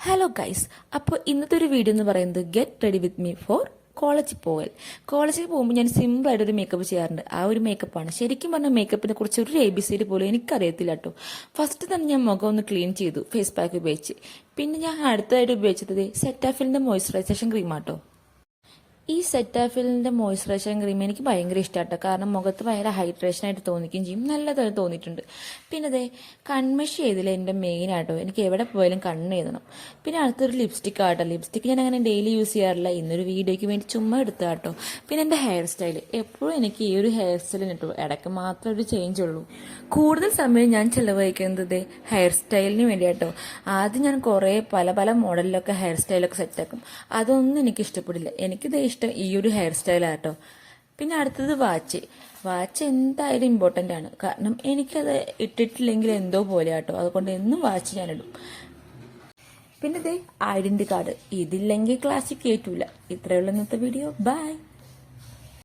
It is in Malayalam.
ഹലോ ഗൈസ്, അപ്പോൾ ഇന്നത്തെ ഒരു വീഡിയോ എന്ന് പറയുന്നത് get ready with me for കോളേജിൽ പോകൽ. കോളേജിൽ പോകുമ്പോൾ ഞാൻ സിമ്പിളായിട്ട് ഒരു മേക്കപ്പ് ചെയ്യാറുണ്ട്. ആ ഒരു മേക്കപ്പാണ്. ശരിക്കും പറഞ്ഞാൽ മേക്കപ്പിനെ കുറിച്ച് ഒരു ABCD പോലും എനിക്കറിയത്തില്ല കേട്ടോ. ഫസ്റ്റ് തന്നെ ഞാൻ മുഖം ഒന്ന് ക്ലീൻ ചെയ്തു ഫേസ് പാക്ക് ഉപയോഗിച്ച്. പിന്നെ ഞാൻ അടുത്തതായിട്ട് ഉപയോഗിച്ചത് സെറ്റാഫിലിൻ്റെ മോയ്സ്ചറൈസേഷൻ ക്രീമാട്ടോ. ഈ സെറ്റാഫിലിൻ്റെ മോയ്സ്ചറൈസേഷൻ ക്രീം എനിക്ക് ഭയങ്കര ഇഷ്ടമാട്ടോ. കാരണം മുഖത്ത് ഭയങ്കര ഹൈഡ്രേഷൻ ആയിട്ട് തോന്നിക്കുകയും ചെയ്യും, നല്ലതായിട്ട് തോന്നിയിട്ടുണ്ട്. പിന്നെ അതെ, കൺമഷി ചെയ്തില്ല എൻ്റെ മെയിൻ ആട്ടോ. എനിക്ക് എവിടെ പോയാലും കണ്ണ് എഴുതണം. പിന്നെ അടുത്തൊരു ലിപ്സ്റ്റിക് ആട്ടോ. ലിപ്സ്റ്റിക് ഞാൻ അങ്ങനെ ഡെയിലി യൂസ് ചെയ്യാറില്ല, ഇന്നൊരു വീഡിയോയ്ക്ക് വേണ്ടി ചുമ്മാ എടുത്താട്ടോ. പിന്നെ എൻ്റെ ഹെയർ സ്റ്റൈൽ എപ്പോഴും എനിക്ക് ഈ ഒരു ഹെയർ സ്റ്റൈലിന് കിട്ടും, ഇടയ്ക്ക് മാത്രമേ ഒരു ചേഞ്ച് ഉള്ളൂ. കൂടുതൽ സമയം ഞാൻ ചിലവഴിക്കുന്നത് ഹെയർ സ്റ്റൈലിന് വേണ്ടിയാട്ടോ. ആദ്യം ഞാൻ കുറേ പല പല മോഡലിലൊക്കെ ഹെയർ സ്റ്റൈലൊക്കെ സെറ്റാക്കും. അതൊന്നും എനിക്ക് ഇഷ്ടപ്പെടില്ല. എനിക്കിത് ഇഷ്ടം ഈ ഒരു ഹെയർ സ്റ്റൈലാട്ടോ. പിന്നെ അടുത്തത് വാച്ച് എന്തായാലും ഇമ്പോർട്ടൻ്റ് ആണ്. കാരണം എനിക്കത് ഇട്ടിട്ടില്ലെങ്കിൽ എന്തോ പോലെ ആട്ടോ. അതുകൊണ്ട് എന്നും വാച്ച് ഞാനിടും. പിന്നെ ഐഡന്റി കാർഡ്, ഇതില്ലെങ്കിൽ ക്ലാസ്സിൽ കയറ്റൂല. ഇത്രയുള്ള ഇന്നത്തെ വീഡിയോ. ബൈ.